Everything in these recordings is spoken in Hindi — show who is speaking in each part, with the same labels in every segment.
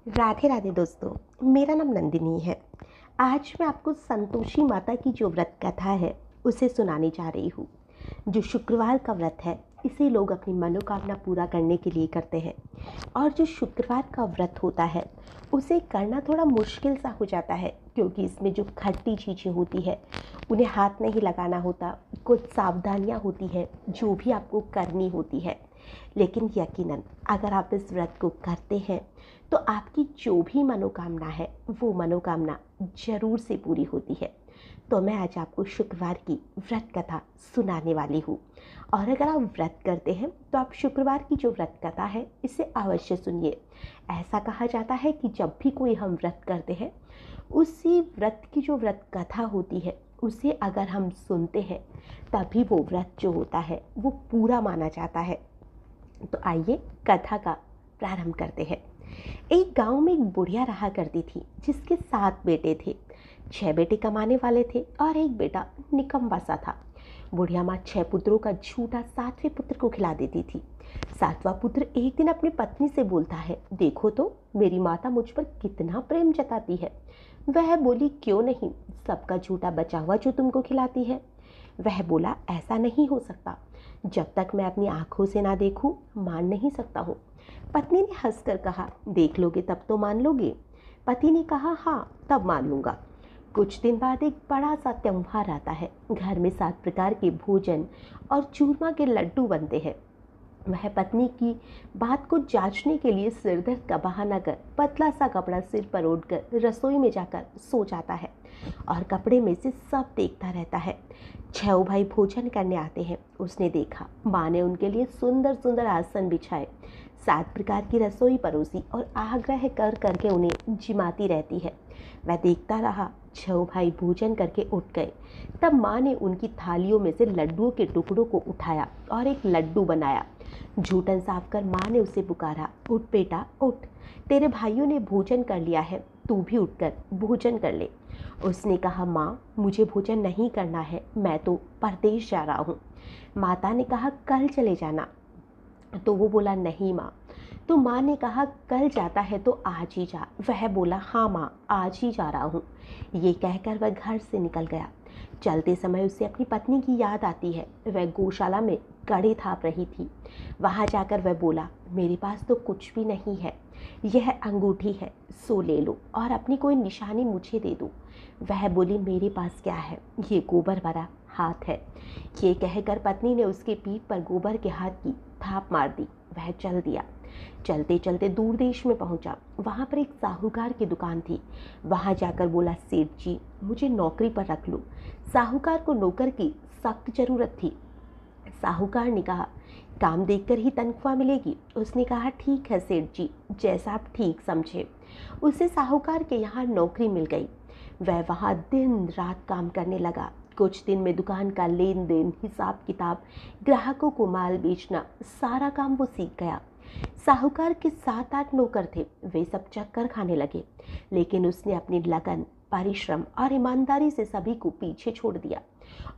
Speaker 1: राधे राधे दोस्तों। मेरा नाम नंदिनी है। आज मैं आपको संतोषी माता की जो व्रत कथा है उसे सुनाने जा रही हूँ। जो शुक्रवार का व्रत है इसे लोग अपनी मनोकामना पूरा करने के लिए करते हैं। और जो शुक्रवार का व्रत होता है उसे करना थोड़ा मुश्किल सा हो जाता है, क्योंकि इसमें जो खट्टी चीज़ें होती है उन्हें हाथ नहीं लगाना होता। कुछ सावधानियाँ होती है जो भी आपको करनी होती है। लेकिन यकीनन अगर आप इस व्रत को करते हैं तो आपकी जो भी मनोकामना है वो मनोकामना जरूर से पूरी होती है। तो मैं आज आपको शुक्रवार की व्रत कथा सुनाने वाली हूँ। और अगर आप व्रत करते हैं तो आप शुक्रवार की जो व्रत कथा है इसे अवश्य सुनिए। ऐसा कहा जाता है कि जब भी कोई हम व्रत करते हैं उसी व्रत की जो व्रत कथा होती है उसे अगर हम सुनते हैं तभी वो व्रत जो होता है वो पूरा माना जाता है। तो आइए कथा का प्रारंभ करते हैं। एक गांव में एक बुढ़िया रहा करती थी जिसके 7 बेटे थे। 6 बेटे कमाने वाले थे और एक बेटा निकम्मा सा था। बुढ़िया माँ 6 पुत्रों का झूठा 7वें पुत्र को खिला देती थी। 7वां पुत्र एक दिन अपनी पत्नी से बोलता है, देखो तो मेरी माता मुझ पर कितना प्रेम जताती है। वह बोली, क्यों नहीं, सबका झूठा बचा हुआ जो तुमको खिलाती है। वह बोला, ऐसा नहीं हो सकता, जब तक मैं अपनी आंखों से ना देखूं मान नहीं सकता हूँ। पत्नी ने हंसकर कहा, देख लोगे तब तो मान लोगे। पति ने कहा, हाँ तब मान लूंगा। कुछ दिन बाद एक बड़ा सा त्योहार आता है। घर में 7 प्रकार के भोजन और चूरमा के लड्डू बनते हैं। वह पत्नी की बात को जांचने के लिए सिर दर्द का बहाना कर पतला सा कपड़ा सिर पर ओढ़कर रसोई में जाकर सो जाता है और कपड़े में से सब देखता रहता है। 6 भाई भोजन करने आते हैं। उसने देखा माँ ने उनके लिए सुंदर सुंदर आसन बिछाए, 7 प्रकार की रसोई परोसी और आग्रह कर करके उन्हें जिमाती रहती है। वह देखता रहा। 6 भाई भोजन करके उठ गए। तब माँ ने उनकी थालियों में से लड्डुओं के टुकड़ों को उठाया और एक लड्डू बनाया। जूठन साफ कर माँ ने उसे पुकारा, उठ बेटा उठ, तेरे भाइयों ने भोजन कर लिया है, तू भी उठकर भोजन कर ले। उसने कहा, माँ मुझे भोजन नहीं करना है, मैं तो परदेश जा रहा हूँ। माता ने कहा, कल चले जाना। तो वो बोला, नहीं माँ। तो माँ ने कहा, कल जाता है तो आज ही जा। वह बोला, हाँ माँ आज ही जा रहा हूँ। ये कहकर वह घर से निकल गया। चलते समय उसे अपनी पत्नी की याद आती है। वह गौशाला में कड़े थाप रही थी। वहाँ जाकर वह बोला, मेरे पास तो कुछ भी नहीं है, यह अंगूठी है, सो ले लो और अपनी कोई निशानी मुझे दे दो। वह बोली, मेरे पास क्या है, ये गोबर भरा हाथ है। ये कहकर पत्नी ने उसके पीठ पर गोबर के हाथ की थाप मार दी। वह चल दिया। चलते चलते दूर देश में पहुंचा। वहां पर एक साहूकार की दुकान थी। वहां जाकर बोला, सेठ जी मुझे नौकरी पर रख लो। साहूकार को नौकर की सख्त जरूरत थी। साहूकार ने कहा, काम देखकर ही तनख्वाह मिलेगी। उसने कहा, ठीक है सेठ जी, जैसा आप ठीक समझे। उसे साहूकार के यहाँ नौकरी मिल गई। वह वहाँ दिन रात काम करने लगा। कुछ दिन में दुकान का लेन देन, हिसाब किताब, ग्राहकों को माल बेचना, सारा काम वो सीख गया। साहूकार के 7-8 नौकर थे, वे सब चक्कर खाने लगे। लेकिन उसने अपनी लगन, परिश्रम और ईमानदारी से सभी को पीछे छोड़ दिया।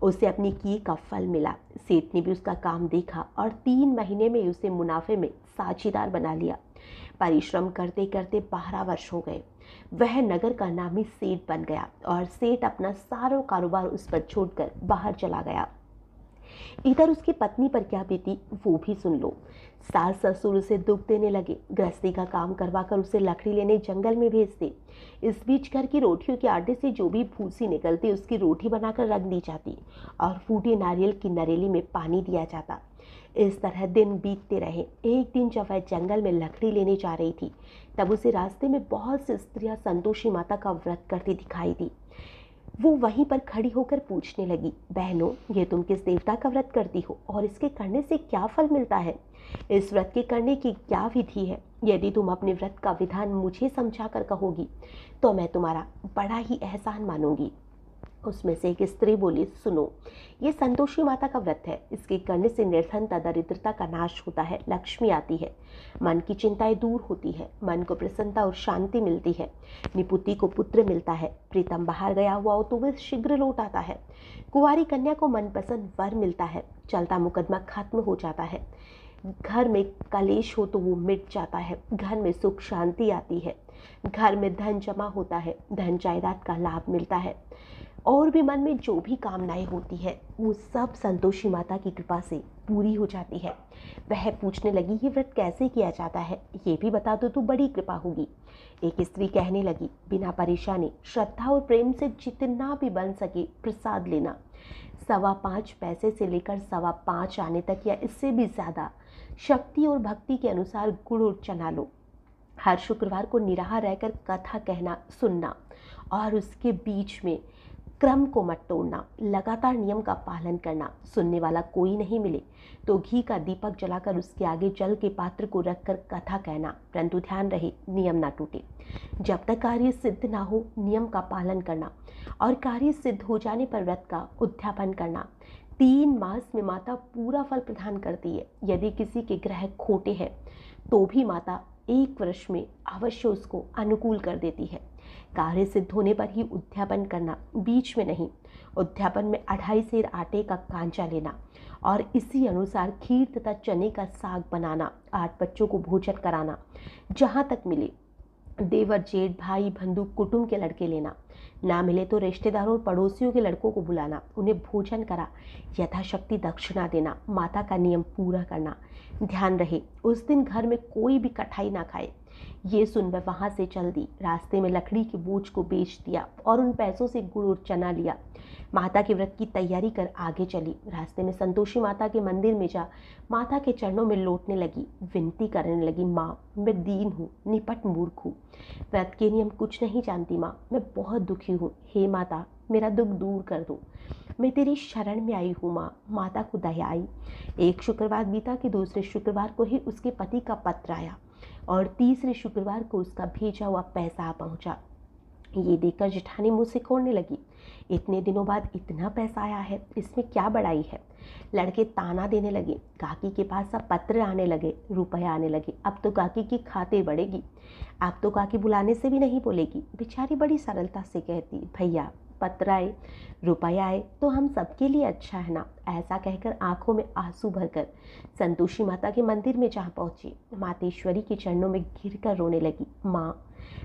Speaker 1: उसे अपनी किए का फल मिला। सेठ ने भी उसका काम देखा और 3 महीने में उसे मुनाफे में साझीदार बना लिया। परिश्रम करते करते 12 वर्ष हो गए। वह नगर का नामी सेठ बन गया और सेठ अपना सारा कारोबार उस पर छोड़कर बाहर चला गया। इधर उसकी पत्नी पर क्या बीती वो भी सुन लो। सास ससुर उसे दुख देने लगे। गृहस्थी का काम करवाकर उसे लकड़ी लेने जंगल में भेजते। इस बीच घर की रोटियों के आटे से जो भी भूसी निकलती उसकी रोटी बनाकर रख दी जाती और फूटे नारियल की नरेली में पानी दिया जाता। इस तरह दिन बीतते रहे। एक दिन जब वह जंगल में लकड़ी लेने जा रही थी तब उसे रास्ते में बहुत सी स्त्रियां संतोषी माता का व्रत करती दिखाई दी। वो वहीं पर खड़ी होकर पूछने लगी, बहनों ये तुम किस देवता का व्रत करती हो और इसके करने से क्या फल मिलता है? इस व्रत के करने की क्या विधि है? यदि तुम अपने व्रत का विधान मुझे समझा कर कहोगी तो मैं तुम्हारा बड़ा ही एहसान मानूंगी। उसमें से एक स्त्री बोली, सुनो, ये संतोषी माता का व्रत है। इसके करने से निर्धनता, दरिद्रता का नाश होता है, लक्ष्मी आती है, मन की चिंताएं दूर होती है, मन को प्रसन्नता और शांति मिलती है, निपुति को पुत्र मिलता है, प्रीतम बाहर गया हुआ हो तो वह शीघ्र लौट आता है, कुंवारी कन्या को मनपसंद वर मिलता है, चलता मुकदमा खत्म हो जाता है, घर में कलेश हो तो वो मिट जाता है, घर में सुख शांति आती है, घर में धन जमा होता है, धन जायदाद का लाभ मिलता है, और भी मन में जो भी कामनाएं होती है वो सब संतोषी माता की कृपा से पूरी हो जाती है। वह पूछने लगी, ये व्रत कैसे किया जाता है, ये भी बता दो तो बड़ी कृपा होगी। एक स्त्री कहने लगी, बिना परेशानी, श्रद्धा और प्रेम से जितना भी बन सके प्रसाद लेना। 5.25 पैसे से लेकर 5.25 आने तक या इससे भी ज़्यादा शक्ति और भक्ति के अनुसार गुड़ और चना लो। हर शुक्रवार को निराहार रहकर कथा कहना सुनना और उसके बीच में क्रम को मत तोड़ना। लगातार नियम का पालन करना। सुनने वाला कोई नहीं मिले तो घी का दीपक जलाकर उसके आगे जल के पात्र को रखकर कथा कहना, परंतु ध्यान रहे नियम ना टूटे। जब तक कार्य सिद्ध ना हो नियम का पालन करना और कार्य सिद्ध हो जाने पर व्रत का उद्यापन करना। 3 मास में माता पूरा फल प्रदान करती है। यदि किसी के ग्रह खोटे हैं तो भी माता 1 वर्ष में अवश्य उसको अनुकूल कर देती है। कार्य सिद्ध होने पर ही उद्यापन करना, बीच में नहीं। उद्यापन में 2.5 सेर आटे का कांचा लेना और इसी अनुसार खीर तथा चने का साग बनाना। 8 बच्चों को भोजन कराना। जहाँ तक मिले देवर जेठ भाई बंधु कुटुंब के लड़के लेना, ना मिले तो रिश्तेदारों और पड़ोसियों के लड़कों को बुलाना, उन्हें भोजन करा, यथाशक्ति दक्षिणा देना, माता का नियम पूरा करना। ध्यान रहे उस दिन घर में कोई भी कठाई ना खाए। ये सुन वह वहाँ से चल दी। रास्ते में लकड़ी के बोझ को बेच दिया और उन पैसों से गुड़ और चना लिया। माता के व्रत की तैयारी कर आगे चली। रास्ते में संतोषी माता के मंदिर में जा माता के चरणों में लौटने लगी, विनती करने लगी, माँ मैं दीन हूँ, निपट मूर्ख हूँ, व्रत के नियम कुछ नहीं जानती माँ, मैं बहुत दुखी हूँ, हे माता मेरा दुख दूर कर दो, मैं तेरी शरण में आई हूँ माँ। माता को दया आई। एक शुक्रवार बीता कि दूसरे शुक्रवार को ही उसके पति का पत्र आया और तीसरे शुक्रवार को उसका भेजा हुआ पैसा आ पहुँचा। ये देखकर जेठानी मुँह सिकोड़ने लगी, इतने दिनों बाद इतना पैसा आया है, इसमें क्या बड़ाई है। लड़के ताना देने लगे। काकी के पास अब पत्र आने लगे, रुपया आने लगे। अब तो काकी की खातिर बढ़ेगी, अब तो काकी बुलाने से भी नहीं बोलेगी। बेचारी बड़ी सरलता से कहती, भैया पत्र आए रुपया आए तो हम सबके लिए अच्छा है ना। ऐसा कहकर आंखों में आंसू भरकर संतोषी माता के मंदिर में जा पहुंची। मातेश्वरी के चरणों में गिरकर रोने लगी, माँ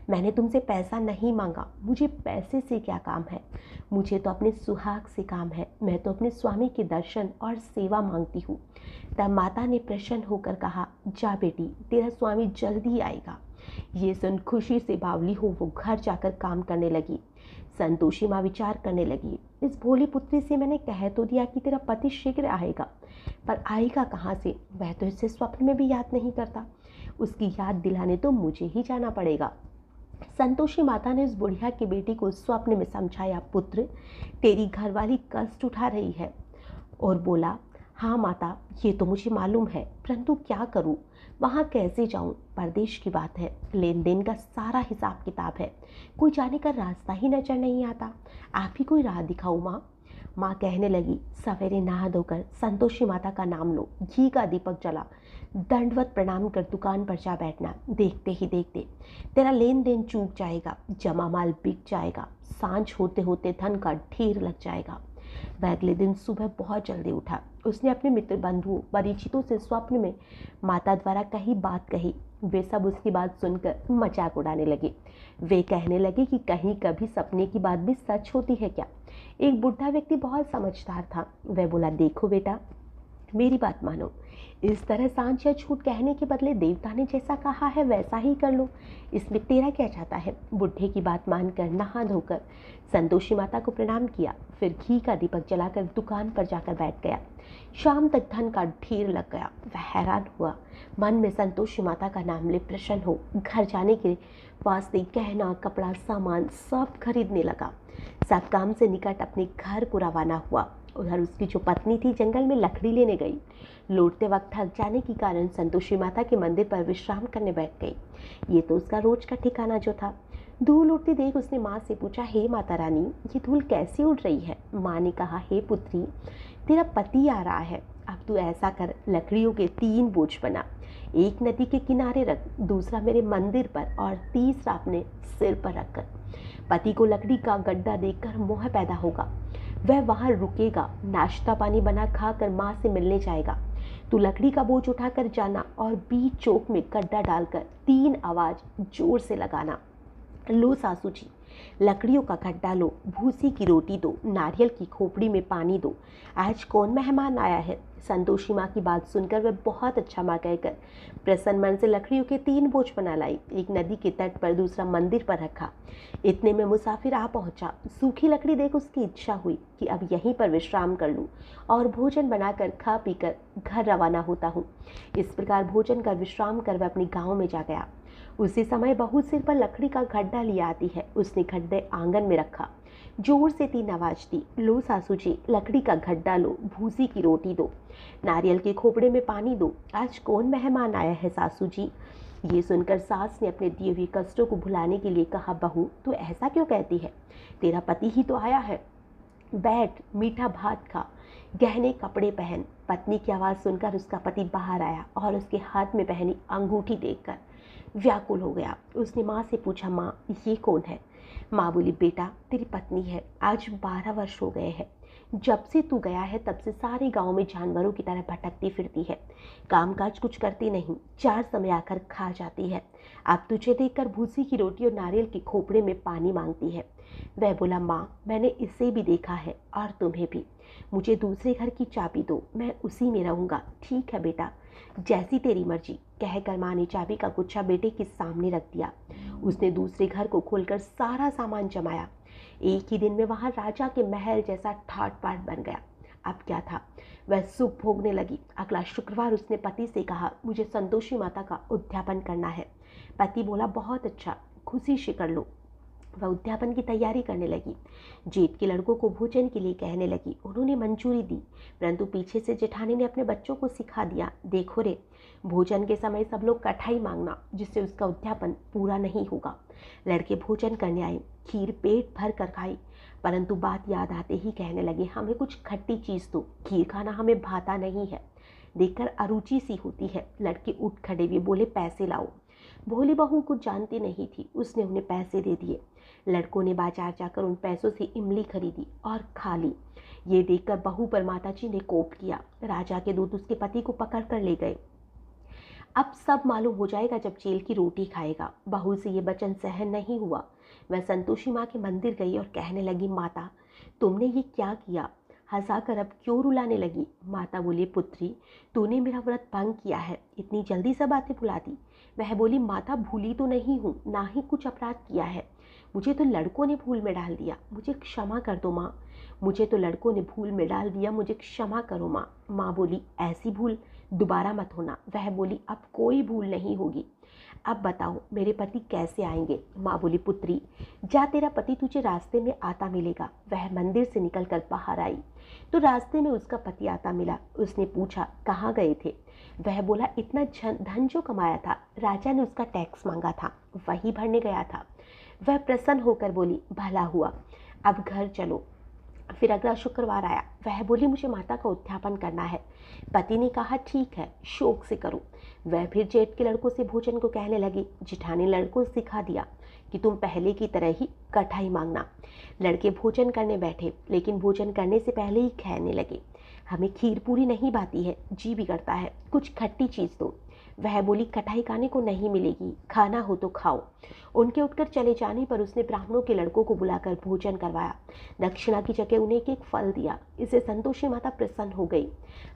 Speaker 1: मैंने तुमसे पैसा नहीं मांगा, मुझे पैसे से क्या काम है, मुझे तो अपने सुहाग से काम है, मैं तो अपने स्वामी के दर्शन और सेवा मांगती हूँ। तब माता ने प्रसन्न होकर कहा, जा बेटी तेरा स्वामी जल्दी आएगा। ये सुन खुशी से बावली हो वो घर जाकर काम करने लगी। संतोषी माँ विचार करने लगी, इस भोली पुत्री से मैंने कह तो दिया कि तेरा पति शीघ्र आएगा, पर आएगा कहाँ से, वह तो इसे स्वप्न में भी याद नहीं करता, उसकी याद दिलाने तो मुझे ही जाना पड़ेगा। संतोषी माता ने उस बुढ़िया की बेटी को स्वप्न में समझाया, पुत्र तेरी घरवाली कष्ट उठा रही है, और बोला, हाँ माता ये तो मुझे मालूम है, परंतु क्या करूँ, वहाँ कैसे जाऊँ, परदेश की बात है, लेन देन का सारा हिसाब किताब है, कोई जाने का रास्ता ही नजर नहीं आता, आप ही कोई राह दिखाओ माँ। माँ कहने लगी, सवेरे नहा धोकर संतोषी माता का नाम लो, घी का दीपक जला, दंडवत प्रणाम कर दुकान पर जा बैठना। देखते ही देखते तेरा लेन देन चूक जाएगा, जमा माल बिक जाएगा, सांझ होते होते धन का ढेर लग जाएगा। वह अगले दिन सुबह बहुत जल्दी उठा। उसने अपने मित्र बंधुओं परिचितों से स्वप्न में माता द्वारा कही बात कही। वे सब उसकी बात सुनकर मजाक उड़ाने लगे। वे कहने लगे कि कहीं कभी सपने की बात भी सच होती है क्या। एक बुढ़ा व्यक्ति बहुत समझदार था। वह बोला, देखो बेटा मेरी बात मानो, इस तरह सांझ या झूठ कहने के बदले देवता ने जैसा कहा है वैसा ही कर लो, इसमें तेरा क्या जाता है। बुढ़े की बात मानकर नहा धोकर संतोषी माता को प्रणाम किया, फिर घी का दीपक जलाकर दुकान पर जाकर बैठ गया। शाम तक धन का ढेर लग गया। वह हैरान हुआ, मन में संतोषी माता का नाम ले प्रसन्न हो घर जाने के वास्ते गहना कपड़ा सामान सब खरीदने लगा। सब काम से निकट अपने घर को रवाना हुआ। उधर उसकी जो पत्नी थी जंगल में लकड़ी लेने गई। लौटते वक्त थक जाने के कारण संतोषी माता के मंदिर पर विश्राम करने बैठ गई। ये तो उसका रोज का ठिकाना जो था। धूल उड़ती देख उसने माँ से पूछा, हे माता रानी ये धूल कैसी उड़ रही है। माँ ने कहा, हे पुत्री तेरा पति आ रहा है, अब तू ऐसा कर, लकड़ियों के 3 बोझ बना, एक नदी के किनारे रख, दूसरा मेरे मंदिर पर और तीसरा अपने सिर पर रखकर। पति को लकड़ी का गड्ढा देखकर मोह पैदा होगा, वह वहाँ रुकेगा, नाश्ता पानी बना खाकर माँ से मिलने जाएगा, तू लकड़ी का बोझ उठाकर जाना और बीच चौक में गड्ढा डालकर 3 आवाज़ जोर से लगाना। लो सासू जी, लकड़ियों का गड्ढा लो, भूसी की रोटी दो, नारियल की खोपड़ी में पानी दो। आज कौन मेहमान आया है? संतोषी माँ की बात सुनकर वह बहुत अच्छा माँ कहकर प्रसन्न मन से लकड़ियों के 3 बोझ बना लाई। एक नदी के तट पर, दूसरा मंदिर पर रखा। इतने में मुसाफिर आ पहुंचा। सूखी लकड़ी देख उसकी इच्छा हुई कि अब यहीं पर विश्राम कर लूं और भोजन बनाकर खा पीकर घर रवाना होता हूँ। इस प्रकार भोजन कर विश्राम कर वह अपने गाँव में जा गया। उसी समय बहू सिर पर लकड़ी का गड्ढा लिया आती है। उसने गड्ढे आंगन में रखा, जोर से 3 आवाज दी। लो सासू जी, लकड़ी का गड्ढा लो, भूसी की रोटी दो, नारियल के खोपड़े में पानी दो। आज कौन मेहमान आया है सासू जी? ये सुनकर सास ने अपने दिए हुए कष्टों को भुलाने के लिए कहा, बहू तू ऐसा क्यों कहती है? तेरा पति ही तो आया है। बैठ, मीठा भात खा, गहने कपड़े पहन। पत्नी की आवाज़ सुनकर उसका पति बाहर आया और उसके हाथ में पहनी अंगूठी देखकर व्याकुल हो गया। उसने माँ से पूछा, माँ ये कौन है? माँ बोली, बेटा तेरी पत्नी है, आज 12 वर्ष हो गए हैं। जब से तू गया है तब से सारे गांव में जानवरों की तरह भटकती फिरती है, कामकाज कुछ करती नहीं, 4 समय आकर खा जाती है। अब तुझे देखकर भूसी की रोटी और नारियल के खोपड़े में पानी मांगती है। वह बोला, माँ मैंने इसे भी देखा है और तुम्हें भी। मुझे दूसरे घर की चाबी दो, मैं उसी में रहूँगा। ठीक है बेटा, जैसी तेरी मर्जी, कहकर माँ ने चाबी का गुच्छा बेटे के सामने रख दिया। उसने दूसरे घर को खोलकर सारा सामान जमाया। एक ही दिन में वहाँ राजा के महल जैसा ठाट बाट बन गया। अब क्या था, वह सुख भोगने लगी। अगला शुक्रवार उसने पति से कहा, मुझे संतोषी माता का उद्यापन करना है। पति बोला, बहुत अच्छा, खुशी से कर लो। वह उद्यापन की तैयारी करने लगी। जेठ के लड़कों को भोजन के लिए कहने लगी। उन्होंने मंजूरी दी, परंतु पीछे से जेठानी ने अपने बच्चों को सिखा दिया, देखो रे, भोजन के समय सब लोग कठाई मांगना, जिससे उसका उद्यापन पूरा नहीं होगा। लड़के भोजन करने आए, खीर पेट भर कर खाई, परंतु बात याद आते ही कहने लगे, हमें कुछ खट्टी चीज़ दो, खीर खाना हमें भाता नहीं है। देखकर अरुचि सी होती है। लड़के उठ खड़े हुए बोले, पैसे लाओ। भोली बहू कुछ जानती नहीं थी, उसने उन्हें पैसे दे दिए। लड़कों ने बाजार जाकर उन पैसों से इमली खरीदी और खा ली। ये देखकर बहू पर माताजी ने कोप किया। राजा के दूत उसके पति को पकड़ कर ले गए। अब सब मालूम हो जाएगा जब जेल की रोटी खाएगा। बहू से ये वचन सहन नहीं हुआ। वह संतोषी माँ के मंदिर गई और कहने लगी, माता तुमने ये क्या किया? हंसाकर अब क्यों रुलाने लगी? माता बोली, पुत्री तूने मेरा व्रत भंग किया है, इतनी जल्दी सब बातें भुला दी। वह बोली, माता भूली तो नहीं हूँ, ना ही कुछ अपराध किया है, मुझे तो लड़कों ने भूल में डाल दिया, मुझे क्षमा कर दो माँ। मुझे तो लड़कों ने भूल में डाल दिया, मुझे क्षमा करो माँ। माँ बोली, ऐसी भूल दोबारा मत होना। वह बोली, अब कोई भूल नहीं होगी। अब बताओ मेरे पति कैसे आएंगे? माँ बोली, पुत्री जा, तेरा पति तुझे रास्ते में आता मिलेगा। वह मंदिर से निकलकर बाहर आई तो रास्ते में उसका पति आता मिला। उसने पूछा, कहाँ गए थे? वह बोला, इतना धन जो कमाया था, राजा ने उसका टैक्स मांगा था, वही भरने गया था। वह प्रसन्न होकर बोली, भला हुआ, अब घर चलो। फिर अगला शुक्रवार आया। वह बोली, मुझे माता का उद्यापन करना है। पति ने कहा, ठीक है, शौक से करो। वह फिर जेठ के लड़कों से भोजन को कहने लगी। जिठानी लड़कों को सिखा दिया कि तुम पहले की तरह ही कठाई मांगना। लड़के भोजन करने बैठे, लेकिन भोजन करने से पहले ही कहने लगे, हमें खीर पूरी नहीं भाती है, जी बिगड़ता है, कुछ खट्टी चीज़ दो। वह बोली, खटाई खाने को नहीं मिलेगी, खाना हो तो खाओ। उनके उठकर चले जाने पर उसने ब्राह्मणों के लड़कों को बुलाकर भोजन करवाया। दक्षिणा की जगह उन्हें एक फल दिया। इससे संतोषी माता प्रसन्न हो गई।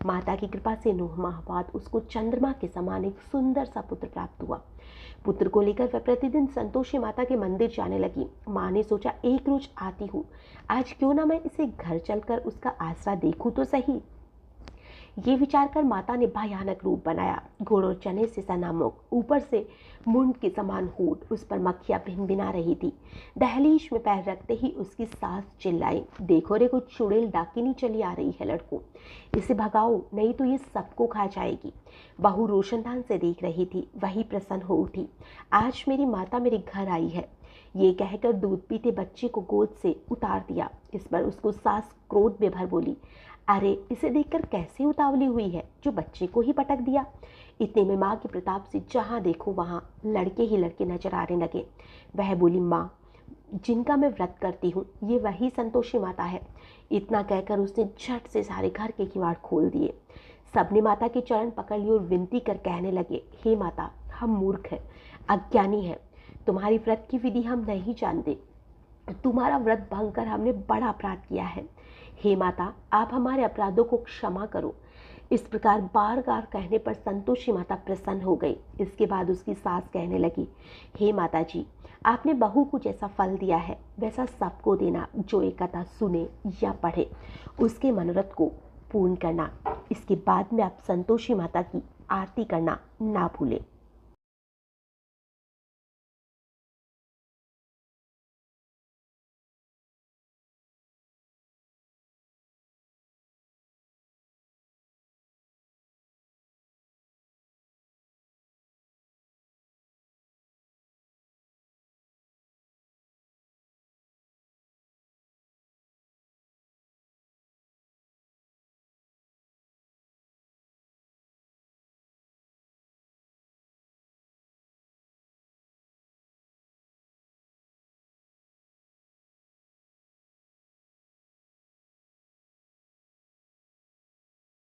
Speaker 1: माता की कृपा से 9 माह बाद उसको चंद्रमा के समान एक सुंदर सा पुत्र प्राप्त हुआ। पुत्र को लेकर वह प्रतिदिन संतोषी माता के मंदिर जाने लगी। माँ ने सोचा, एक रोज आती हूँ, आज क्यों ना मैं इसे घर चलकर उसका आसरा देखूँ तो सही। ये विचार कर माता ने भयानक रूप बनाया। घोड़ और चने से सना मुख, ऊपर से मुंड के समान होठ, उस पर मक्खियां भिनभिना रही थी। दहलीज में पैर रखते ही उसकी सास चिल्लाई, देखो रे, कुछ चुड़ैल डाकिनी चली आ रही है, लड़कों इसे भगाओ, नहीं तो ये सबको खा जाएगी। बहू रोशनदान से देख रही थी, वही प्रसन्न हो उठी, आज मेरी माता मेरे घर आई है। ये कहकर दूध पीते बच्चे को गोद से उतार दिया। इस पर उसको सास क्रोध में भर बोली, अरे इसे देखकर कैसे उतावली हुई है, जो बच्चे को ही पटक दिया। इतने में माँ के प्रताप से जहाँ देखो वहाँ लड़के ही लड़के नजर आने लगे। वह बोली, माँ जिनका मैं व्रत करती हूँ ये वही संतोषी माता है। इतना कहकर उसने झट से सारे घर के किवाड़ खोल दिए। सबने माता के चरण पकड़ लिए और विनती कर कहने लगे, हे माता, हम मूर्ख हैं, अज्ञानी हैं, तुम्हारी व्रत की विधि हम नहीं जानते। तुम्हारा व्रत भंग कर हमने बड़ा अपराध किया है। हे माता, आप हमारे अपराधों को क्षमा करो। इस प्रकार बार बार कहने पर संतोषी माता प्रसन्न हो गई। इसके बाद उसकी सास कहने लगी, हे माता जी, आपने बहू को जैसा फल दिया है वैसा सबको देना जो एक कथा सुने या पढ़े, उसके मनोरथ को पूर्ण करना। इसके बाद में आप संतोषी माता की आरती करना ना भूलें।